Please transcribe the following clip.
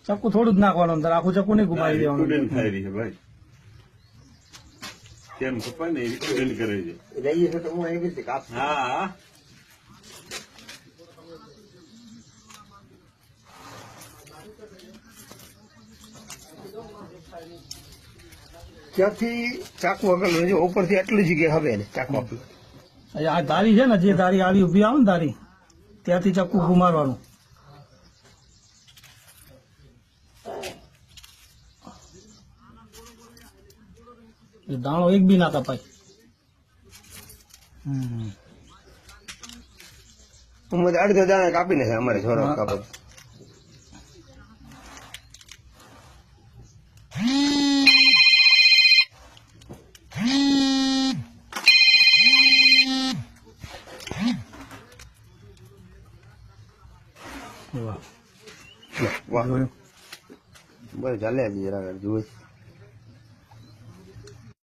ચક્કુ થોડું જ નાખવાનું અંદર, આખું ચક્કુ નહીં ઘુમાવી દેવાનું. સ્ટુડન્ટ થાય રહી છે ભાઈ, કેમ કપાય ને એ સ્ટુડન્ટ કરે છે. લઈએ છે તો હું એવી રીતે કાપ. હા ત્યાંથી ચાકુ આગળ જો ઉપરથી આટલી જગ્યાએ હવે ને ચાકુ આપી. આ ધારી છે ને, જે ધારી આડી ઉભી આવે ને ધારી, ત્યાંથી ચક્કુ ઘુમાડવાનું. એ દાણો એક બી ના કપાય. અડધો દાણા કાપી નાખે અમારે છોરા કાપે. વાહ બસ ચાલે જરા જોઈ.